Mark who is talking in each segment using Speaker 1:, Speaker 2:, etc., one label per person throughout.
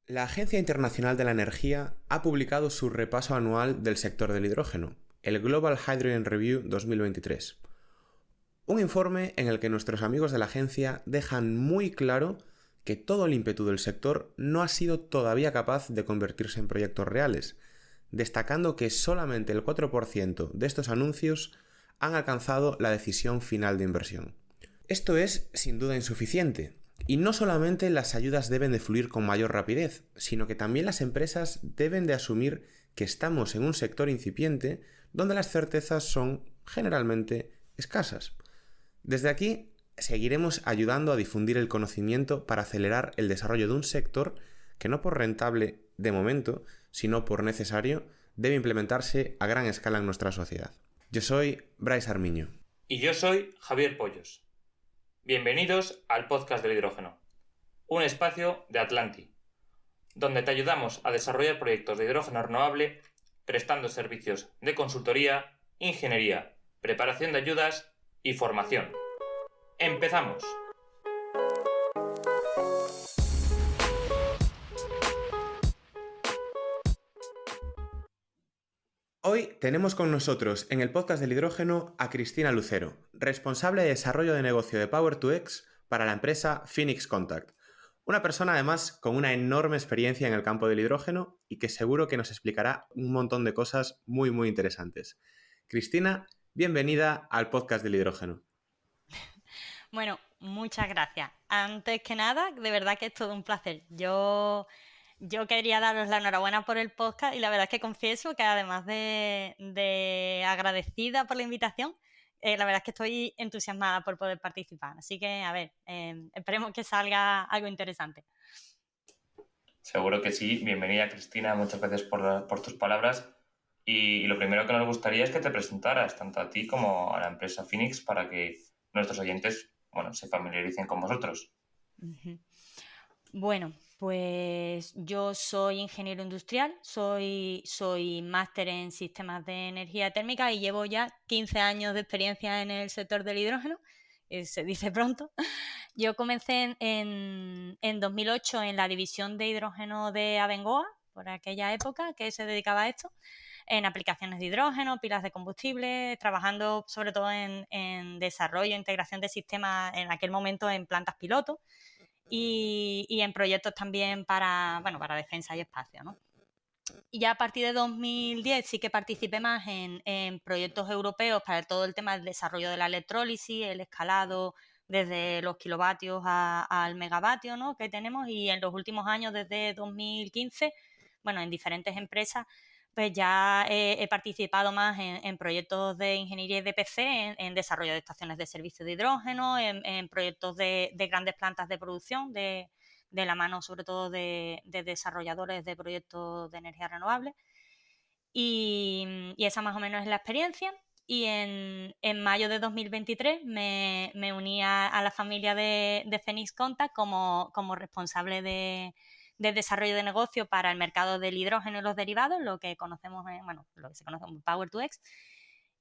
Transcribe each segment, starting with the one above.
Speaker 1: La Agencia Internacional de la Energía ha publicado su repaso anual del sector del hidrógeno, el Global Hydrogen Review 2023. Un informe en el que nuestros amigos de la agencia dejan muy claro que todo el ímpetu del sector no ha sido todavía capaz de convertirse en proyectos reales, destacando que solamente el 4% de estos anuncios han alcanzado la decisión final de inversión. Esto es, sin duda, insuficiente. Y no solamente las ayudas deben de fluir con mayor rapidez, sino que también las empresas deben de asumir que estamos en un sector incipiente donde las certezas son generalmente escasas. Desde aquí seguiremos ayudando a difundir el conocimiento para acelerar el desarrollo de un sector que no por rentable de momento, sino por necesario, debe implementarse a gran escala en nuestra sociedad. Yo soy Bryce Armiño.
Speaker 2: Y yo soy Javier Pollos. Bienvenidos al podcast del hidrógeno, un espacio de Atlanti, donde te ayudamos a desarrollar proyectos de hidrógeno renovable prestando servicios de consultoría, ingeniería, preparación de ayudas y formación. ¡Empezamos!
Speaker 1: Hoy tenemos con nosotros en el podcast del hidrógeno a Cristina Lucero, responsable de desarrollo de negocio de Power2X para la empresa Phoenix Contact. Una persona además con una enorme experiencia en el campo del hidrógeno y que seguro que nos explicará un montón de cosas muy interesantes. Cristina, bienvenida al podcast del hidrógeno.
Speaker 3: Bueno, muchas gracias. Antes que nada, de verdad que es todo un placer. Yo quería daros la enhorabuena por el podcast y la verdad es que confieso que además de agradecida por la invitación, la verdad es que estoy entusiasmada por poder participar. Así que, a ver, esperemos que salga algo interesante.
Speaker 2: Seguro que sí. Bienvenida, Cristina. Muchas gracias por tus palabras. Y lo primero que nos gustaría es que te presentaras tanto a ti como a la empresa Phoenix para que nuestros oyentes, se familiaricen con vosotros.
Speaker 3: Uh-huh. Bueno, pues yo soy ingeniero industrial, soy máster en sistemas de energía térmica y llevo ya 15 años de experiencia en el sector del hidrógeno, se dice pronto. Yo comencé en 2008 en la división de hidrógeno de Abengoa, por aquella época que se dedicaba a esto, en aplicaciones de hidrógeno, pilas de combustible, trabajando sobre todo en desarrollo e integración de sistemas en aquel momento en plantas piloto. Y en proyectos también para defensa y espacio, ¿no? Y ya a partir de 2010 sí que participé más en proyectos europeos para todo el tema del desarrollo de la electrólisis, el escalado desde los kilovatios al megavatio, ¿no?, que tenemos, y en los últimos años, desde 2015, en diferentes empresas, pues ya he participado más en proyectos de ingeniería y de PC, en desarrollo de estaciones de servicio de hidrógeno, en proyectos de grandes plantas de producción, de la mano sobre todo de desarrolladores de proyectos de energía renovable. Y esa más o menos es la experiencia. Y en mayo de 2023 me uní a la familia de Phoenix Contact como responsable de desarrollo de negocio para el mercado del hidrógeno y los derivados, lo que conocemos, lo que se conoce como Power2X.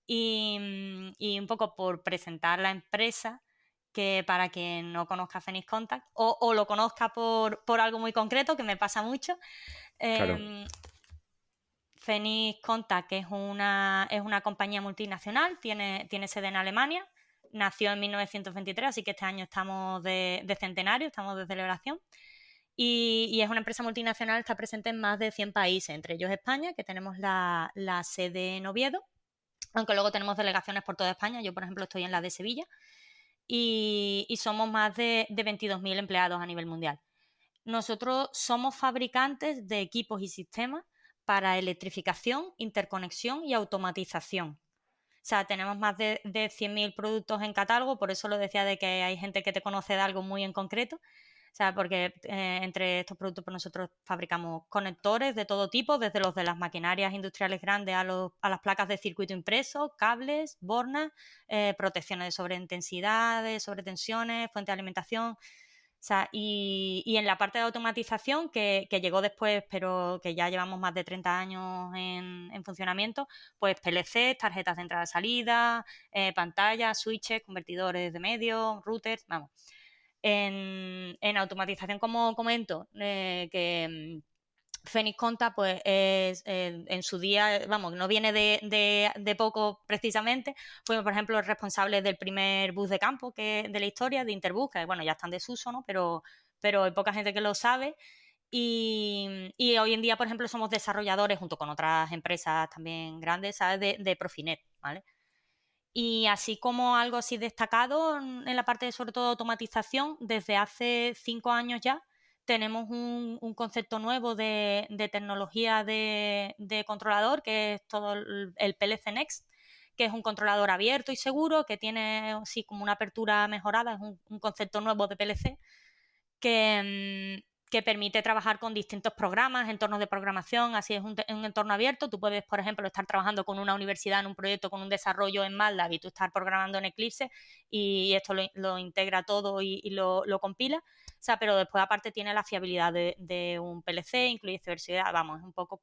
Speaker 3: Y un poco por presentar la empresa, que para quien no conozca Phoenix Contact o lo conozca por algo muy concreto, que me pasa mucho.
Speaker 1: Claro.
Speaker 3: Phoenix Contact, que es una compañía multinacional, tiene sede en Alemania, nació en 1923, así que este año estamos de centenario, estamos de celebración. Y es una empresa multinacional, está presente en más de 100 países, entre ellos España, que tenemos la sede en Oviedo, aunque luego tenemos delegaciones por toda España. Yo, por ejemplo, estoy en la de Sevilla, y somos más de 22.000 empleados a nivel mundial. Nosotros somos fabricantes de equipos y sistemas para electrificación, interconexión y automatización. O sea, tenemos más de 100.000 productos en catálogo, por eso lo decía de que hay gente que te conoce de algo muy en concreto. O sea, porque entre estos productos pues nosotros fabricamos conectores de todo tipo, desde los de las maquinarias industriales grandes a las placas de circuito impreso, cables, bornas, protecciones de sobreintensidad, de sobretensiones, fuente de alimentación. O sea, y en la parte de automatización, que llegó después, pero que ya llevamos más de 30 años en funcionamiento, pues PLC, tarjetas de entrada y salida, pantallas, switches, convertidores de medio, routers, vamos. En automatización, como comento, que Phoenix Conta, pues es en su día, vamos, no viene de poco precisamente. Fuimos, por ejemplo, responsables del primer bus de campo de la historia, de Interbus, que bueno, ya está en desuso, ¿no? Pero hay poca gente que lo sabe. Y hoy en día, por ejemplo, somos desarrolladores junto con otras empresas también grandes, ¿sabes? De Profinet, ¿vale? Y así como algo así destacado en la parte de, sobre todo, automatización, desde hace 5 años ya tenemos un concepto nuevo de tecnología de controlador, que es todo el PLC Next, que es un controlador abierto y seguro, que tiene así como una apertura mejorada, es un concepto nuevo de PLC que permite trabajar con distintos programas, entornos de programación, así es un entorno abierto. Tú puedes, por ejemplo, estar trabajando con una universidad en un proyecto con un desarrollo en MATLAB y tú estar programando en Eclipse y esto lo integra todo y lo compila. O sea, pero después aparte tiene la fiabilidad de un PLC, incluye ciberseguridad, vamos, es un poco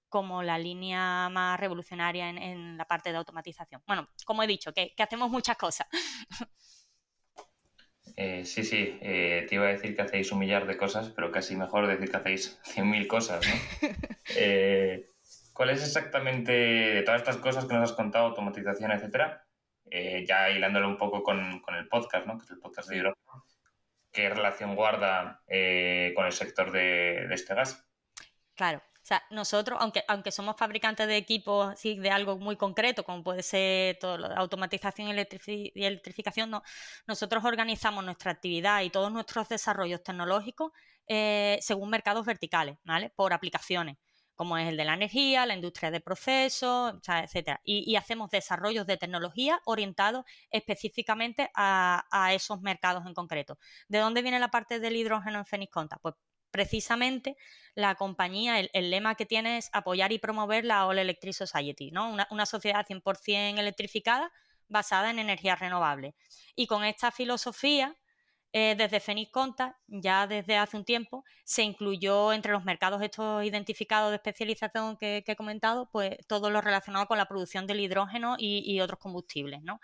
Speaker 3: como la línea más revolucionaria en la parte de automatización. Bueno, como he dicho, que hacemos muchas cosas.
Speaker 2: Sí, te iba a decir que hacéis un millar de cosas, pero casi mejor decir que hacéis 100.000 cosas, ¿no? ¿Cuál es exactamente, de todas estas cosas que nos has contado, automatización, etcétera, ya hilándolo un poco con el podcast, ¿no? Que es el podcast de hidrógeno, ¿qué relación guarda con el sector de este gas?
Speaker 3: Claro, o sea, nosotros, aunque somos fabricantes de equipos así, de algo muy concreto, como puede ser todo lo de automatización y electrificación, no, nosotros organizamos nuestra actividad y todos nuestros desarrollos tecnológicos según mercados verticales, ¿vale? Por aplicaciones, como es el de la energía, la industria de procesos, o sea, etcétera. Y hacemos desarrollos de tecnología orientados específicamente a esos mercados en concreto. ¿De dónde viene la parte del hidrógeno en Phoenix Conta? Pues precisamente la compañía, el lema que tiene es apoyar y promover la All Electric Society, ¿no? Una sociedad 100% electrificada basada en energías renovables. Y con esta filosofía, desde Phoenix Conta, ya desde hace un tiempo, se incluyó entre los mercados estos identificados de especialización que he comentado, pues todo lo relacionado con la producción del hidrógeno y otros combustibles, ¿no?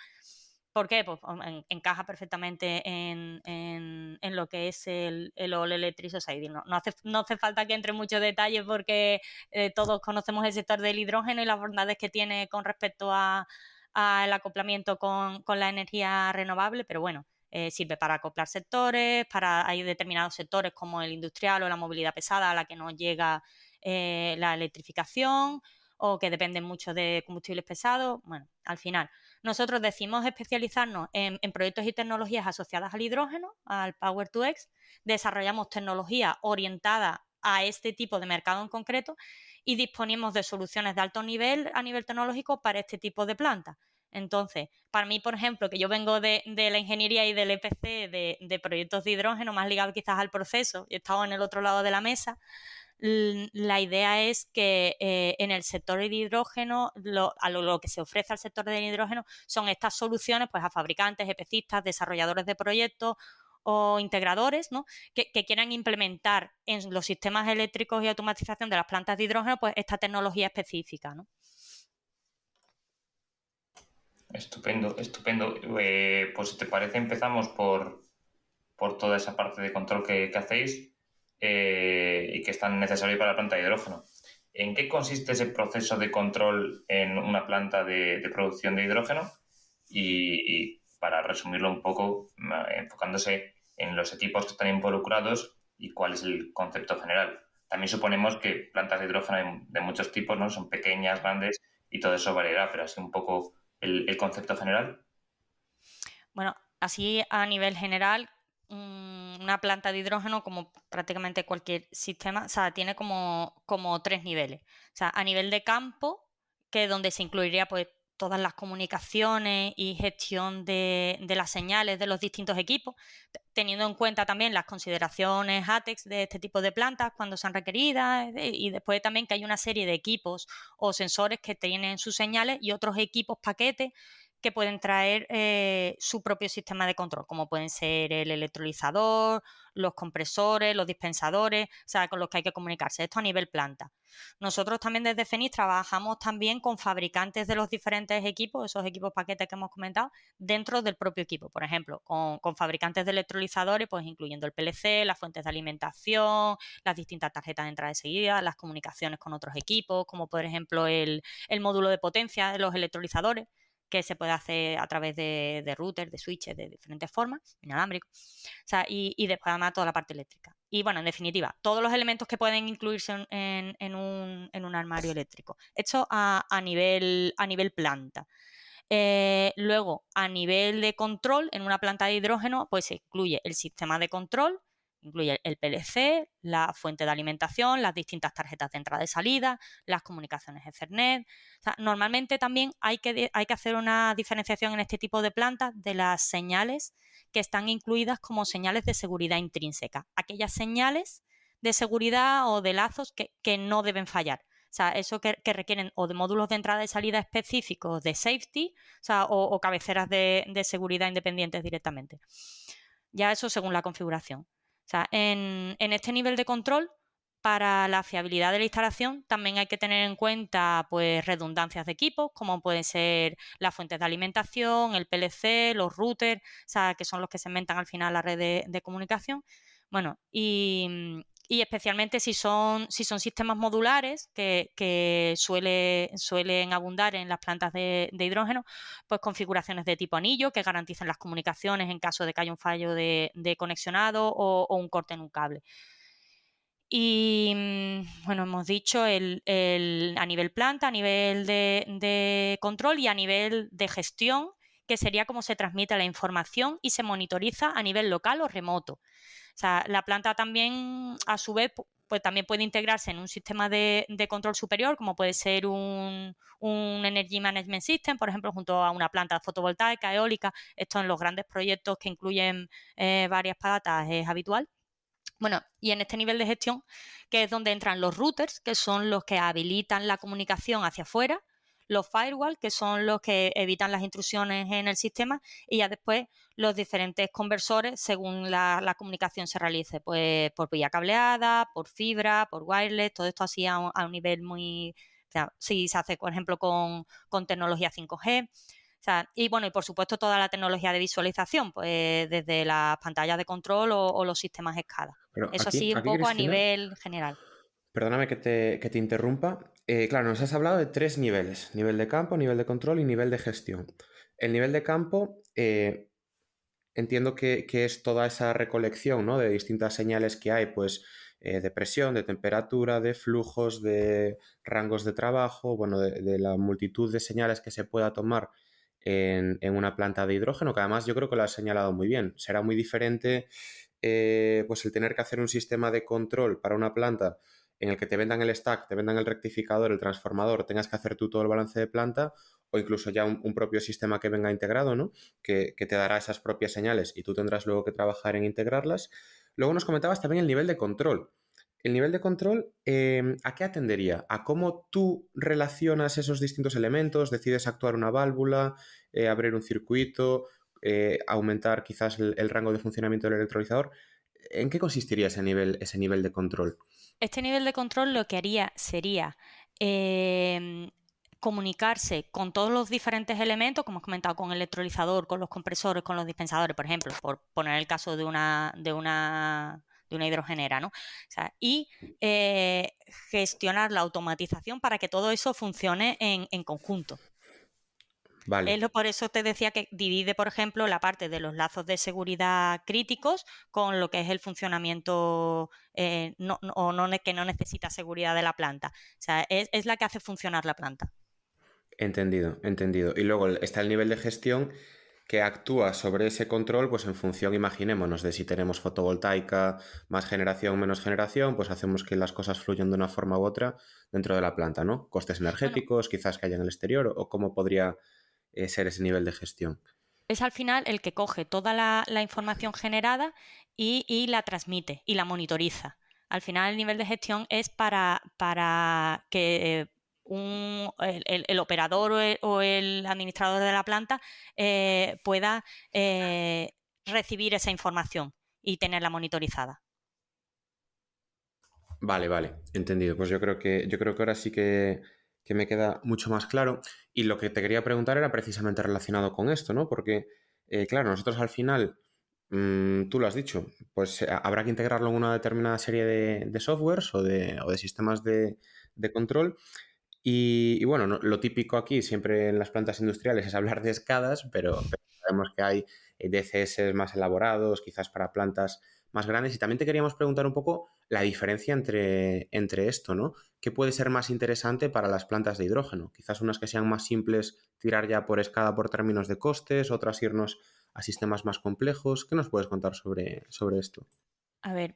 Speaker 3: ¿Por qué? Pues encaja perfectamente en lo que es el All Electric Society. No hace falta que entre en muchos detalles porque todos conocemos el sector del hidrógeno y las bondades que tiene con respecto al acoplamiento con la energía renovable, pero bueno, sirve para acoplar sectores, hay determinados sectores como el industrial o la movilidad pesada a la que no llega la electrificación o que dependen mucho de combustibles pesados. Bueno, al final, nosotros decimos especializarnos en proyectos y tecnologías asociadas al hidrógeno, al Power-to-X, desarrollamos tecnología orientada a este tipo de mercado en concreto y disponemos de soluciones de alto nivel a nivel tecnológico para este tipo de plantas. Entonces, para mí, por ejemplo, que yo vengo de la ingeniería y del EPC, de proyectos de hidrógeno, más ligado quizás al proceso, y he estado en el otro lado de la mesa, la idea es que en el sector del hidrógeno, lo que se ofrece al sector del hidrógeno son estas soluciones pues, a fabricantes, EPCistas, desarrolladores de proyectos o integradores, ¿no? que quieran implementar en los sistemas eléctricos y automatización de las plantas de hidrógeno pues, esta tecnología específica, ¿no?
Speaker 2: Estupendo. Pues si te parece empezamos por toda esa parte de control que hacéis y que es tan necesario para la planta de hidrógeno. ¿En qué consiste ese proceso de control en una planta de producción de hidrógeno? Y para resumirlo un poco, enfocándose en los equipos que están involucrados y cuál es el concepto general. También suponemos que plantas de hidrógeno hay de muchos tipos, ¿no? Son pequeñas, grandes y todo eso variará, pero así un poco el concepto general.
Speaker 3: Bueno, así a nivel general, una planta de hidrógeno, como prácticamente cualquier sistema, o sea, tiene como 3 niveles. O sea, a nivel de campo, que es donde se incluiría pues todas las comunicaciones y gestión de las señales de los distintos equipos, teniendo en cuenta también las consideraciones ATEX de este tipo de plantas cuando sean requeridas, y después también que hay una serie de equipos o sensores que tienen sus señales y otros equipos paquetes que pueden traer su propio sistema de control, como pueden ser el electrolizador, los compresores, los dispensadores, o sea, con los que hay que comunicarse. Esto a nivel planta. Nosotros también desde Fenix trabajamos también con fabricantes de los diferentes equipos, esos equipos paquetes que hemos comentado, dentro del propio equipo. Por ejemplo, con fabricantes de electrolizadores, pues incluyendo el PLC, las fuentes de alimentación, las distintas tarjetas de entrada y salida, las comunicaciones con otros equipos, como por ejemplo el módulo de potencia de los electrolizadores, que se puede hacer a través de routers, de switches, de diferentes formas, inalámbricos, o sea, y después además toda la parte eléctrica. Y bueno, en definitiva, todos los elementos que pueden incluirse en un armario eléctrico. Esto a nivel planta. Luego, a nivel de control, en una planta de hidrógeno, pues se incluye el sistema de control, incluye el PLC, la fuente de alimentación, las distintas tarjetas de entrada y salida, las comunicaciones Ethernet. O sea, normalmente también hay que hacer una diferenciación en este tipo de plantas de las señales que están incluidas como señales de seguridad intrínseca. Aquellas señales de seguridad o de lazos que no deben fallar. O sea, eso que requieren o de módulos de entrada y salida específicos de safety, o sea, o cabeceras de seguridad independientes directamente. Ya eso según la configuración. O sea, en este nivel de control, para la fiabilidad de la instalación, también hay que tener en cuenta pues redundancias de equipos, como pueden ser las fuentes de alimentación, el PLC, los routers, o sea, que son los que segmentan al final la red de comunicación. Bueno, y especialmente si son sistemas modulares que suelen abundar en las plantas de hidrógeno, pues configuraciones de tipo anillo que garanticen las comunicaciones en caso de que haya un fallo de conexionado o un corte en un cable. Y bueno, hemos dicho a nivel planta, a nivel de control y a nivel de gestión, que sería cómo se transmite la información y se monitoriza a nivel local o remoto. O sea, la planta también, a su vez, pues también puede integrarse en un sistema de control superior, como puede ser un Energy Management System, por ejemplo, junto a una planta fotovoltaica, eólica. Esto en los grandes proyectos que incluyen varias patas es habitual. Bueno, y en este nivel de gestión, que es donde entran los routers, que son los que habilitan la comunicación hacia afuera, los firewall, que son los que evitan las intrusiones en el sistema, y ya después los diferentes conversores según la comunicación se realice, pues por vía cableada, por fibra, por wireless, todo esto así a un nivel muy... O sea, si se hace, por ejemplo, con tecnología 5G. O sea, y bueno, y por supuesto toda la tecnología de visualización, pues desde las pantallas de control o los sistemas SCADA.
Speaker 1: Pero
Speaker 3: Eso
Speaker 1: aquí,
Speaker 3: sí, un
Speaker 1: aquí
Speaker 3: poco a
Speaker 1: Cristina,
Speaker 3: nivel general.
Speaker 1: perdóname que te interrumpa. Claro, nos has hablado de 3 niveles: nivel de campo, nivel de control y nivel de gestión. El nivel de campo, entiendo que es toda esa recolección, ¿no?, de distintas señales que hay, pues de presión, de temperatura, de flujos, de rangos de trabajo, bueno, de la multitud de señales que se pueda tomar en una planta de hidrógeno, que además yo creo que lo has señalado muy bien. Será muy diferente pues el tener que hacer un sistema de control para una planta en el que te vendan el stack, te vendan el rectificador, el transformador, tengas que hacer tú todo el balance de planta, o incluso ya un propio sistema que venga integrado, ¿no?, que te dará esas propias señales y tú tendrás luego que trabajar en integrarlas. Luego nos comentabas también el nivel de control. El nivel de control, ¿a qué atendería? ¿A cómo tú relacionas esos distintos elementos? ¿Decides actuar una válvula, abrir un circuito, aumentar quizás el rango de funcionamiento del electrolizador? ¿En qué consistiría ese nivel de control?
Speaker 3: Este nivel de control lo que haría sería comunicarse con todos los diferentes elementos, como hemos comentado, con el electrolizador, con los compresores, con los dispensadores, por ejemplo, por poner el caso de una hidrogenera, ¿no? O sea, y gestionar la automatización para que todo eso funcione en conjunto.
Speaker 1: Vale,
Speaker 3: Por eso te decía que divide, por ejemplo, la parte de los lazos de seguridad críticos con lo que es el funcionamiento que no necesita seguridad de la planta. O sea, es la que hace funcionar la planta.
Speaker 1: entendido, entendido. Y luego está el nivel de gestión que actúa sobre ese control, pues en función, imaginémonos, de si tenemos fotovoltaica, más generación, menos generación, pues hacemos que las cosas fluyan de una forma u otra dentro de la planta, ¿no? Costes
Speaker 3: Bueno,
Speaker 1: energéticos, quizás que haya en el exterior, o cómo podría ser ese nivel de gestión.
Speaker 3: es al final el que coge toda la información generada y la transmite y la monitoriza. Al final el nivel de gestión es para que el operador o el administrador de la planta pueda recibir esa información y tenerla monitorizada.
Speaker 1: Vale, entendido. Pues yo creo que ahora sí que me queda mucho más claro. Y lo que te quería preguntar era precisamente relacionado con esto, ¿no? Porque, claro, nosotros al final, tú lo has dicho, pues habrá que integrarlo en una determinada serie de softwares o de sistemas de control. Y bueno, lo típico aquí siempre en las plantas industriales es hablar de escadas, pero sabemos que hay DCS más elaborados, quizás para plantas más grandes. Y también te queríamos preguntar un poco la diferencia entre esto, ¿no? ¿Qué puede ser más interesante para las plantas de hidrógeno? Quizás unas que sean más simples, tirar ya por escada por términos de costes, otras irnos a sistemas más complejos. ¿Qué nos puedes contar sobre esto?
Speaker 3: A ver,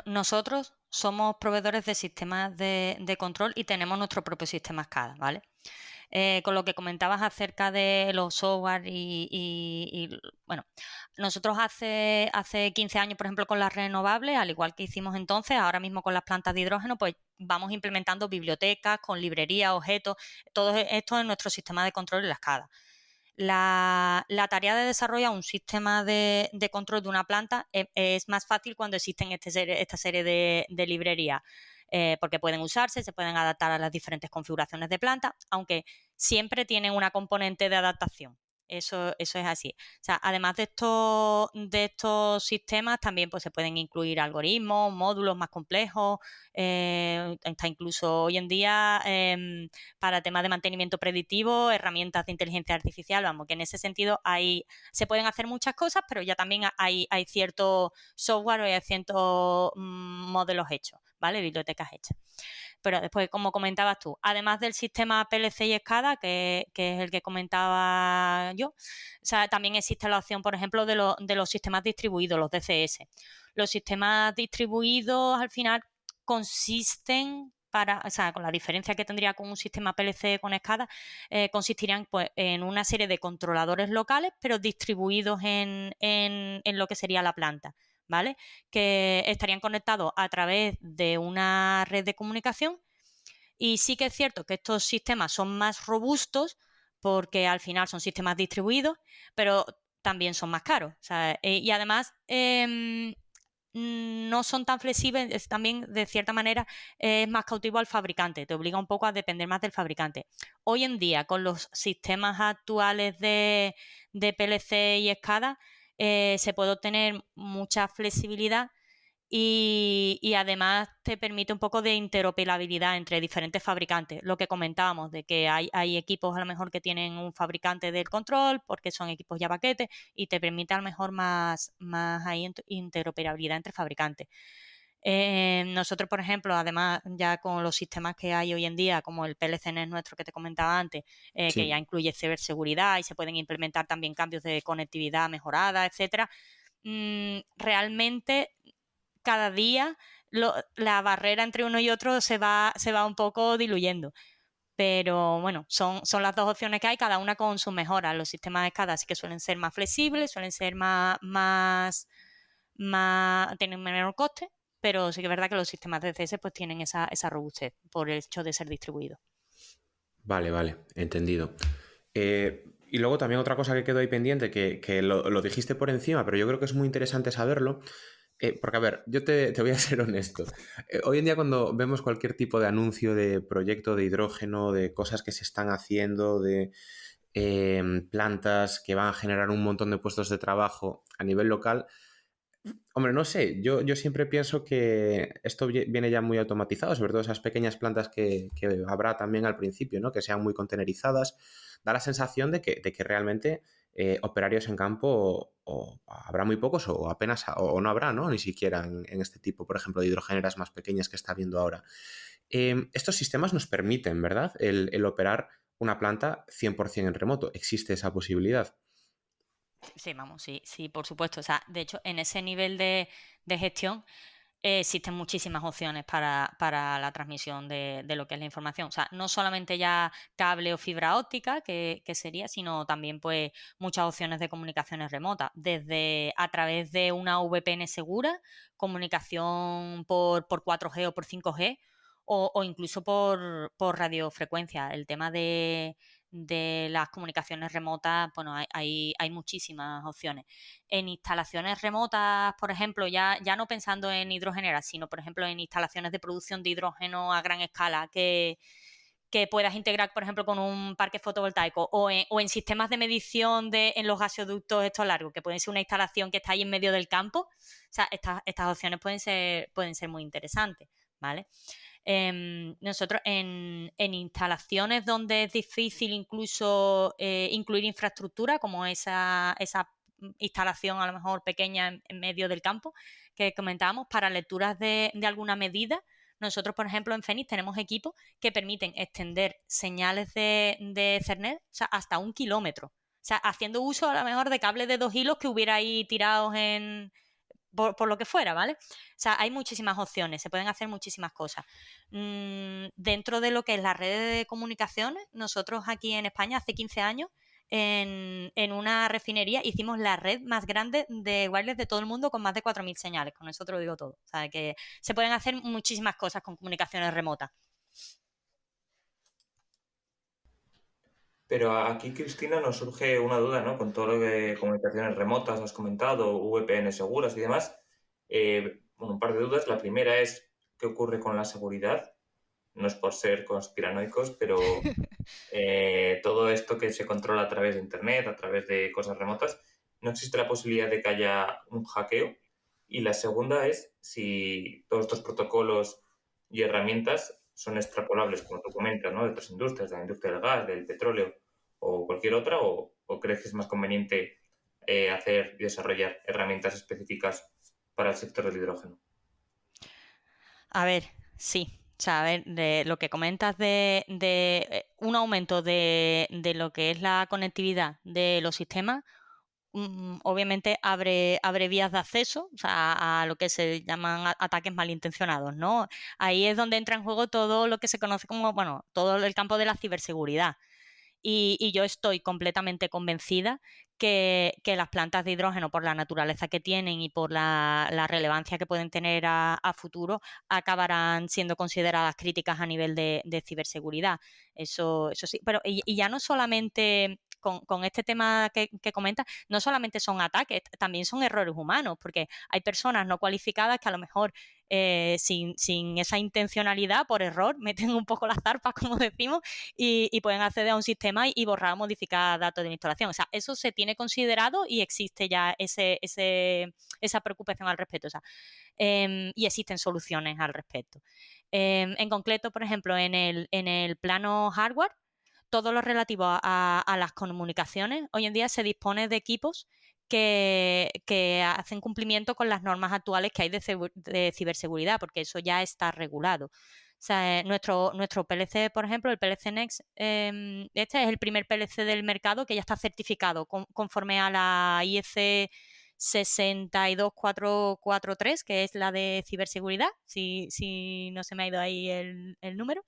Speaker 3: nosotros somos proveedores de sistemas de control y tenemos nuestro propio sistema SCADA, ¿vale? Con lo que comentabas acerca de los software bueno, nosotros hace 15 años, por ejemplo, con las renovables, al igual que hicimos entonces, ahora mismo con las plantas de hidrógeno, pues vamos implementando bibliotecas con librerías, objetos, todo esto en nuestro sistema de control en la SCADA. La tarea de desarrollar un sistema de control de una planta es más fácil cuando existen esta serie de librerías, porque pueden usarse, se pueden adaptar a las diferentes configuraciones de planta, aunque siempre tienen una componente de adaptación. Eso es así. O sea, además de estos sistemas, también pues, se pueden incluir algoritmos, módulos más complejos, hasta incluso hoy en día para temas de mantenimiento predictivo, herramientas de inteligencia artificial, vamos, que en ese sentido se pueden hacer muchas cosas, pero ya también hay cierto software o hay ciertos modelos hechos, ¿vale? Bibliotecas hechas. Pero después, como comentabas tú, además del sistema PLC y SCADA, que es el que comentaba yo, o sea, también existe la opción, por ejemplo, de los sistemas distribuidos, los DCS. Los sistemas distribuidos, al final, consisten o sea, con la diferencia que tendría con un sistema PLC con SCADA, consistirían pues, en una serie de controladores locales, pero distribuidos en lo que sería la planta, ¿vale? Que estarían conectados a través de una red de comunicación. Y sí que es cierto que estos sistemas son más robustos porque al final son sistemas distribuidos, pero también son más caros. O sea, y además no son tan flexibles, también de cierta manera es más cautivo al fabricante, te obliga un poco a depender más del fabricante. Hoy en día, con los sistemas actuales de PLC y SCADA, se puede obtener mucha flexibilidad y además te permite un poco de interoperabilidad entre diferentes fabricantes. Lo que comentábamos, de que hay equipos a lo mejor que tienen un fabricante del control porque son equipos ya paquetes y te permite a lo mejor más ahí interoperabilidad entre fabricantes. Nosotros, por ejemplo, además ya con los sistemas que hay hoy en día, como el PLCNet nuestro que te comentaba antes, que ya
Speaker 1: Sí.
Speaker 3: incluye ciberseguridad y se pueden implementar también cambios de conectividad mejorada, etcétera, realmente cada día la barrera entre uno y otro se va un poco diluyendo. Pero bueno, son las dos opciones que hay, cada una con sus mejoras. Los sistemas de SCADA sí que suelen ser más flexibles, suelen ser tienen menor coste, pero sí que es verdad que los sistemas de DCS pues tienen esa robustez por el hecho de ser distribuidos.
Speaker 1: Vale, entendido. Y luego también otra cosa que quedó ahí pendiente, que lo dijiste por encima, pero yo creo que es muy interesante saberlo, porque a ver, yo te voy a ser honesto. Hoy en día cuando vemos cualquier tipo de anuncio de proyecto de hidrógeno, de cosas que se están haciendo, de plantas que van a generar un montón de puestos de trabajo a nivel local, hombre, no sé, yo siempre pienso que esto viene ya muy automatizado, sobre todo esas pequeñas plantas que habrá también al principio, ¿no? Que sean muy contenerizadas. Da la sensación de que realmente operarios en campo o habrá muy pocos o apenas o no habrá, ¿no? Ni siquiera en este tipo, por ejemplo, de hidrogeneras más pequeñas que está viendo ahora. Estos sistemas nos permiten, ¿verdad? El operar una planta 100% en remoto. Existe esa posibilidad.
Speaker 3: Sí, vamos, sí, por supuesto. O sea, de hecho, en ese nivel de gestión existen muchísimas opciones para la transmisión de lo que es la información. O sea, no solamente ya cable o fibra óptica, que sería, sino también pues muchas opciones de comunicaciones remotas, desde a través de una VPN segura, comunicación por 4G o por 5G, o incluso por radiofrecuencia. El tema de las comunicaciones remotas, bueno, hay muchísimas opciones. En instalaciones remotas, por ejemplo, ya no pensando en hidrogeneras, sino, por ejemplo, en instalaciones de producción de hidrógeno a gran escala que puedas integrar, por ejemplo, con un parque fotovoltaico o en sistemas de medición en los gasoductos estos largos, que pueden ser una instalación que está ahí en medio del campo. O sea, estas opciones pueden ser muy interesantes, ¿vale? Nosotros en instalaciones donde es difícil incluso incluir infraestructura, como esa instalación a lo mejor pequeña en medio del campo que comentábamos, para lecturas de alguna medida, nosotros, por ejemplo, en Fenix tenemos equipos que permiten extender señales de Ethernet, o sea, hasta 1 kilómetro. O sea, haciendo uso a lo mejor de cables de 2 hilos que hubiera ahí tirados por lo que fuera, ¿vale? O sea, hay muchísimas opciones, se pueden hacer muchísimas cosas. Dentro de lo que es la red de comunicaciones, nosotros aquí en España hace 15 años en una refinería hicimos la red más grande de wireless de todo el mundo con más de 4.000 señales. Con eso te lo digo todo. O sea, que se pueden hacer muchísimas cosas con comunicaciones remotas.
Speaker 2: Pero aquí, Cristina, nos surge una duda, ¿no? Con todo lo de comunicaciones remotas, has comentado, VPN seguras y demás. Un par de dudas. La primera es, ¿qué ocurre con la seguridad? No es por ser conspiranoicos, pero todo esto que se controla a través de Internet, a través de cosas remotas, ¿no existe la posibilidad de que haya un hackeo? Y la segunda es si todos estos protocolos y herramientas son extrapolables, como tú comentas, ¿no? De otras industrias, de la industria del gas, del petróleo o cualquier otra, o crees que es más conveniente hacer y desarrollar herramientas específicas para el sector del hidrógeno.
Speaker 3: A ver, sí. O sea, a ver, de lo que comentas de un aumento de lo que es la conectividad de los sistemas, obviamente abre vías de acceso, o sea, a lo que se llaman ataques malintencionados, ¿no? Ahí es donde entra en juego todo lo que se conoce como, bueno, todo el campo de la ciberseguridad. Y yo estoy completamente convencida que las plantas de hidrógeno, por la naturaleza que tienen y por la relevancia que pueden tener a futuro, acabarán siendo consideradas críticas a nivel de ciberseguridad. Eso sí. Pero y ya no solamente con este tema que comentas, no solamente son ataques, también son errores humanos, porque hay personas no cualificadas que a lo mejor sin esa intencionalidad, por error, meten un poco las zarpas, como decimos, y pueden acceder a un sistema y borrar o modificar datos de la instalación. O sea, eso se tiene considerado y existe ya esa preocupación al respecto. O sea, y existen soluciones al respecto. En concreto, por ejemplo, en el plano hardware, todo lo relativo a las comunicaciones, hoy en día se dispone de equipos que hacen cumplimiento con las normas actuales que hay de ciberseguridad, porque eso ya está regulado. O sea, nuestro PLC, por ejemplo, el PLC Next, este es el primer PLC del mercado que ya está certificado conforme a la IEC 62443, que es la de ciberseguridad, si no se me ha ido ahí el número.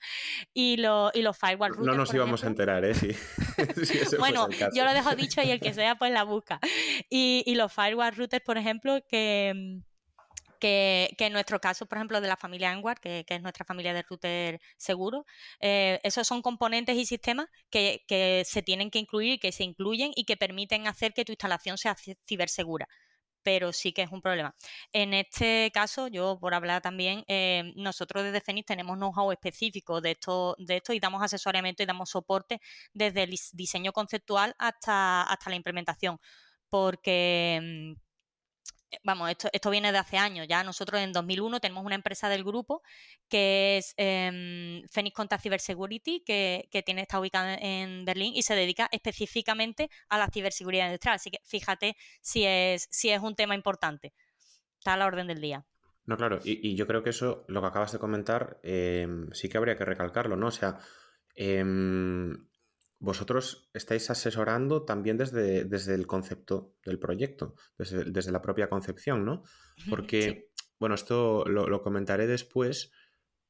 Speaker 3: Y los firewall routers,
Speaker 1: No nos
Speaker 3: por
Speaker 1: íbamos a
Speaker 3: ejemplo.
Speaker 1: enterar, ¿eh? Si ese
Speaker 3: Bueno,
Speaker 1: fuese el caso.
Speaker 3: yo lo dejo dicho y el que sea pues la busca. Y los firewall routers, por ejemplo, que en nuestro caso, por ejemplo, de la familia Anguard, que es nuestra familia de router seguro, esos son componentes y sistemas que se tienen que incluir, que se incluyen y que permiten hacer que tu instalación sea cibersegura. Pero sí que es un problema. En este caso, yo por hablar también, nosotros desde Fenix tenemos know-how específico de esto y damos asesoramiento y damos soporte desde el diseño conceptual hasta la implementación. Porque vamos, esto viene de hace años. Ya nosotros en 2001 tenemos una empresa del grupo que es Fenix Contact Cybersecurity, que está ubicada en Berlín y se dedica específicamente a la ciberseguridad industrial. Así que fíjate si es un tema importante. Está a la orden del día.
Speaker 1: No, claro, y yo creo que eso, lo que acabas de comentar, sí que habría que recalcarlo, ¿no? O sea, vosotros estáis asesorando también desde el concepto del proyecto, desde la propia concepción, ¿no? Porque,
Speaker 3: Sí.
Speaker 1: bueno, esto lo comentaré después,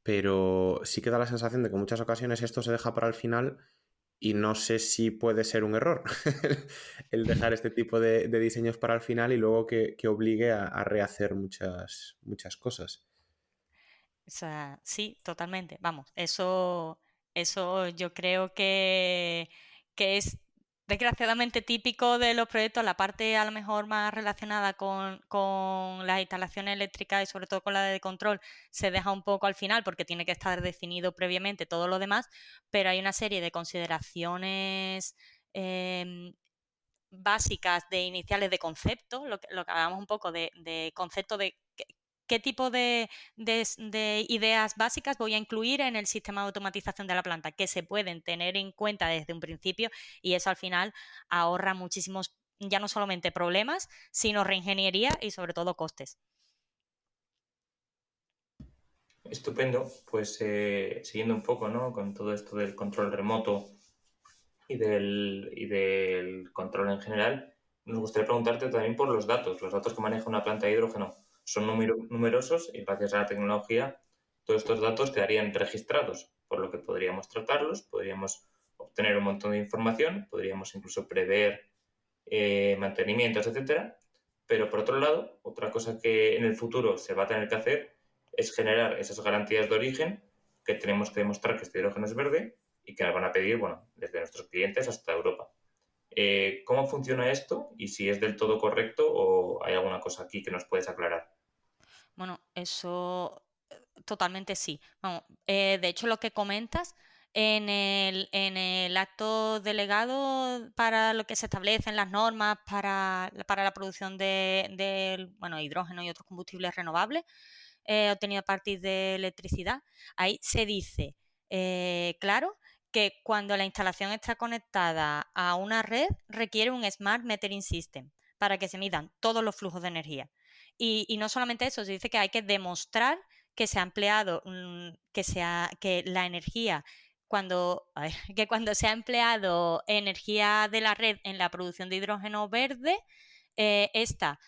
Speaker 1: pero sí que da la sensación de que en muchas ocasiones esto se deja para el final y no sé si puede ser un error el dejar este tipo de diseños para el final y luego que obligue a rehacer muchas cosas.
Speaker 3: O sea, sí, totalmente. Vamos, eso yo creo que es desgraciadamente típico de los proyectos, la parte a lo mejor más relacionada con las instalaciones eléctricas y sobre todo con la de control se deja un poco al final porque tiene que estar definido previamente todo lo demás, pero hay una serie de consideraciones básicas de iniciales de concepto, lo que hablamos un poco de concepto de qué tipo de ideas básicas voy a incluir en el sistema de automatización de la planta, que se pueden tener en cuenta desde un principio y eso al final ahorra muchísimos, ya no solamente problemas, sino reingeniería y sobre todo costes.
Speaker 2: Estupendo, pues siguiendo un poco, ¿no? Con todo esto del control remoto y del control en general, nos gustaría preguntarte también por los datos. Los datos que maneja una planta de hidrógeno son numerosos y gracias a la tecnología todos estos datos quedarían registrados, por lo que podríamos tratarlos, podríamos obtener un montón de información, podríamos incluso prever mantenimientos, etcétera. Pero por otro lado, otra cosa que en el futuro se va a tener que hacer es generar esas garantías de origen que tenemos que demostrar que este hidrógeno es verde y que nos van a pedir, bueno, desde nuestros clientes hasta Europa. ¿Cómo funciona esto y si es del todo correcto o hay alguna cosa aquí que nos puedes aclarar?
Speaker 3: Bueno, eso totalmente sí. Vamos, de hecho, lo que comentas en el acto delegado para lo que se establecen las normas para la producción de bueno, hidrógeno y otros combustibles renovables obtenidos a partir de electricidad, ahí se dice, claro, que cuando la instalación está conectada a una red requiere un Smart Metering System para que se midan todos los flujos de energía. Y no solamente eso, se dice que hay que demostrar que se ha empleado, que la energía, que cuando se ha empleado energía de la red en la producción de hidrógeno verde, esta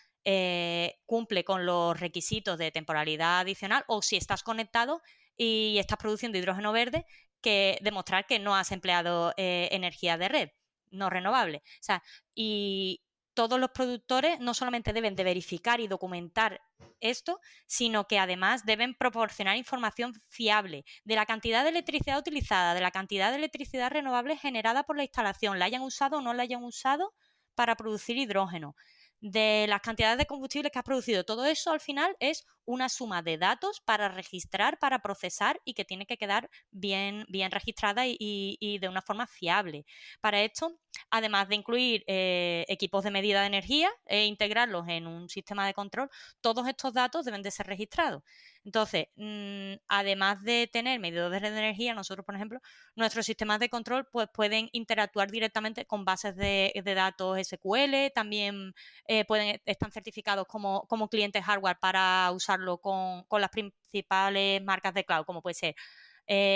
Speaker 3: cumple con los requisitos de temporalidad adicional o si estás conectado y estás produciendo hidrógeno verde, que demostrar que no has empleado energía de red no renovable. O sea, y todos los productores no solamente deben de verificar y documentar esto, sino que además deben proporcionar información fiable de la cantidad de electricidad utilizada, de la cantidad de electricidad renovable generada por la instalación, la hayan usado o no la hayan usado para producir hidrógeno, de las cantidades de combustible que has producido. Todo eso al final es una suma de datos para registrar, para procesar y que tiene que quedar bien registrada y de una forma fiable. Para esto, además de incluir equipos de medida de energía e integrarlos en un sistema de control, todos estos datos deben de ser registrados. Entonces, además de tener medidores de energía, nosotros, por ejemplo, nuestros sistemas de control pues, pueden interactuar directamente con bases de datos SQL, también están certificados como clientes hardware para usarlo con las principales marcas de cloud, como puede ser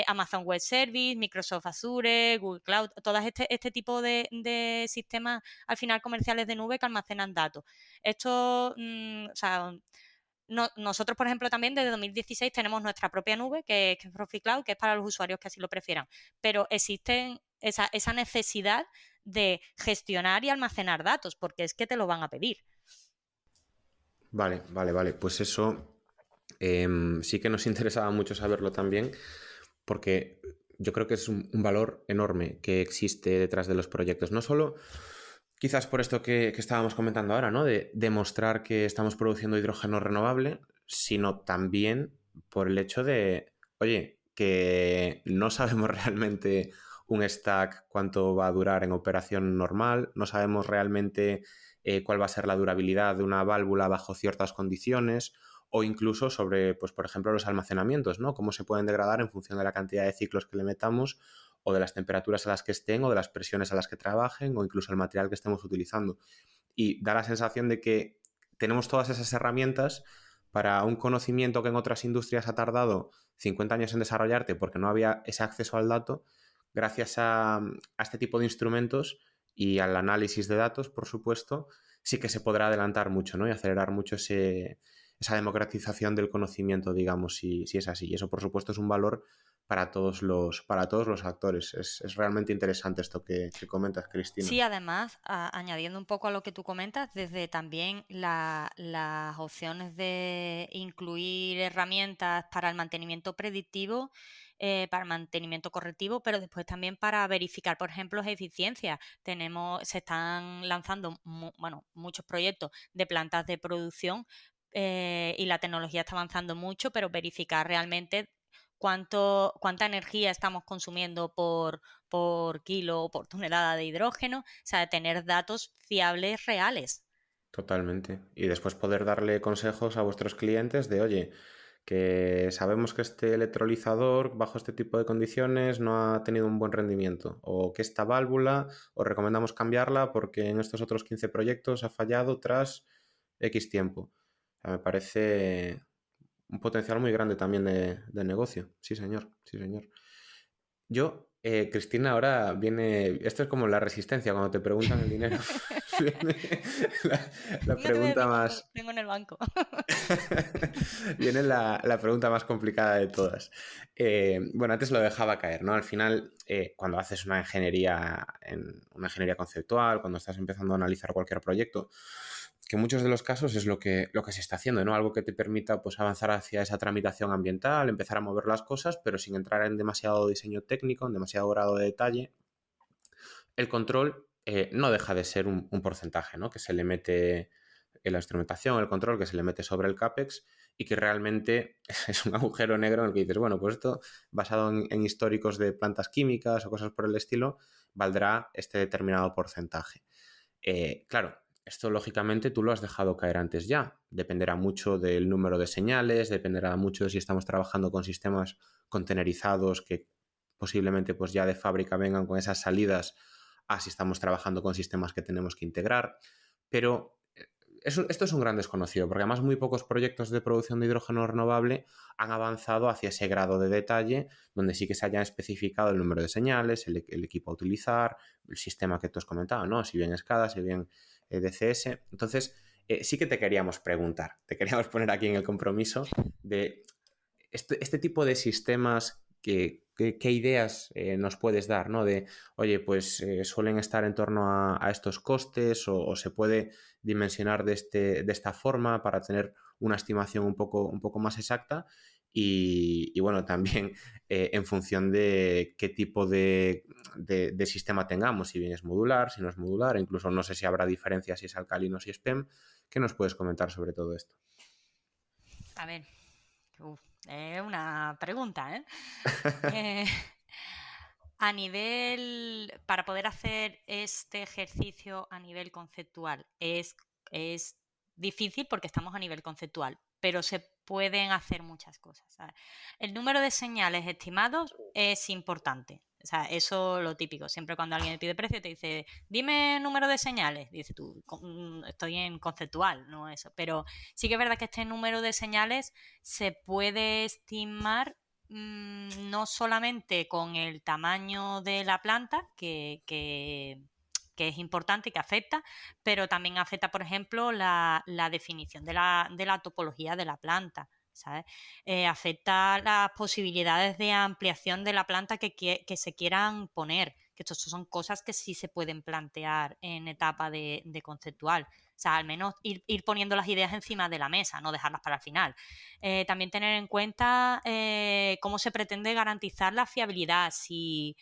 Speaker 3: Amazon Web Service, Microsoft Azure, Google Cloud, todas este tipo de sistemas al final comerciales de nube que almacenan datos. Esto, o sea, nosotros, por ejemplo, también desde 2016 tenemos nuestra propia nube, que es Profi Cloud, que es para los usuarios que así lo prefieran, pero existe esa necesidad de gestionar y almacenar datos, porque es que te lo van a pedir.
Speaker 1: Vale, vale, vale. Pues eso sí que nos interesaba mucho saberlo también, porque yo creo que es un valor enorme que existe detrás de los proyectos. No solo quizás por esto que estábamos comentando ahora, ¿no? De demostrar que estamos produciendo hidrógeno renovable, sino también por el hecho de, oye, que no sabemos realmente un stack cuánto va a durar en operación normal, no sabemos realmente cuál va a ser la durabilidad de una válvula bajo ciertas condiciones o incluso sobre, pues por ejemplo, los almacenamientos, ¿no? Cómo se pueden degradar en función de la cantidad de ciclos que le metamos o de las temperaturas a las que estén o de las presiones a las que trabajen o incluso el material que estemos utilizando. Y da la sensación de que tenemos todas esas herramientas para un conocimiento que en otras industrias ha tardado 50 años en desarrollarte porque no había ese acceso al dato. Gracias a este tipo de instrumentos y al análisis de datos, por supuesto, sí que se podrá adelantar mucho, ¿no? Y acelerar mucho esa democratización del conocimiento, digamos, si es así. Y eso, por supuesto, es un valor para todos los actores. Es realmente interesante esto que comentas, Cristina.
Speaker 3: Sí, además, añadiendo un poco a lo que tú comentas, desde también las opciones de incluir herramientas para el mantenimiento predictivo, para el mantenimiento correctivo, pero después también para verificar, por ejemplo, eficiencia. Se están lanzando muchos proyectos de plantas de producción, y la tecnología está avanzando mucho, pero verificar realmente cuánta energía estamos consumiendo por kilo o por tonelada de hidrógeno, o sea, tener datos fiables reales.
Speaker 1: Totalmente. Y después poder darle consejos a vuestros clientes de, oye, que sabemos que este electrolizador bajo este tipo de condiciones no ha tenido un buen rendimiento, o que esta válvula os recomendamos cambiarla porque en estos otros 15 proyectos ha fallado tras X tiempo. O sea, me parece un potencial muy grande también de negocio. Sí, señor, sí, señor. Yo, Cristina, ahora viene. Esto es como la resistencia cuando te preguntan el dinero. Viene la
Speaker 3: No te voy a
Speaker 1: pregunta
Speaker 3: decir cuánto
Speaker 1: más.
Speaker 3: tengo en el banco.
Speaker 1: Viene la pregunta más complicada de todas. Bueno, antes lo dejaba caer, ¿no? Al final, cuando haces una ingeniería conceptual, cuando estás empezando a analizar cualquier proyecto, que en muchos de los casos es lo que se está haciendo, ¿no? Algo que te permita pues, avanzar hacia esa tramitación ambiental, empezar a mover las cosas, pero sin entrar en demasiado diseño técnico, en demasiado grado de detalle. El control no deja de ser un porcentaje, ¿no? Que se le mete en la instrumentación, el control que se le mete sobre el CAPEX y que realmente es un agujero negro en el que dices, bueno, pues esto basado en históricos de plantas químicas o cosas por el estilo, valdrá este determinado porcentaje. Claro, esto lógicamente tú lo has dejado caer antes ya. Dependerá mucho del número de señales, dependerá mucho de si estamos trabajando con sistemas contenerizados que posiblemente pues ya de fábrica vengan con esas salidas a si estamos trabajando con sistemas que tenemos que integrar. Pero esto es un gran desconocido, porque además muy pocos proyectos de producción de hidrógeno renovable han avanzado hacia ese grado de detalle donde sí que se haya especificado el número de señales, el equipo a utilizar, el sistema que tú has comentado, ¿no? Si bien SCADA, si bien DCS. Entonces, sí que te queríamos preguntar, te queríamos poner aquí en el compromiso de este tipo de sistemas. ¿Qué ideas nos puedes dar, ¿no? De, oye, pues suelen estar en torno a estos costes o se puede dimensionar de esta forma para tener una estimación un poco más exacta y bueno, también en función de qué tipo de sistema tengamos, si bien es modular, si no es modular, incluso no sé si habrá diferencias si es alcalino o si es PEM. ¿Qué nos puedes comentar sobre todo esto?
Speaker 3: A ver, es una pregunta, ¿eh? Eh, para poder hacer este ejercicio a nivel conceptual es difícil porque estamos a nivel conceptual, pero se pueden hacer muchas cosas, ¿sabes? El número de señales estimados es importante. O sea, eso lo típico. Siempre cuando alguien te pide precio te dice, dime número de señales. Dice tú, estoy en conceptual, no eso. Pero sí que es verdad que este número de señales se puede estimar no solamente con el tamaño de la planta, que es importante y que afecta, pero también afecta, por ejemplo, la definición de la topología de la planta. ¿Sabes? Afecta las posibilidades de ampliación de la planta que se quieran poner, que estas son cosas que sí se pueden plantear en etapa de conceptual. O sea, al menos ir poniendo las ideas encima de la mesa, no dejarlas para el final. También tener en cuenta cómo se pretende garantizar la fiabilidad, si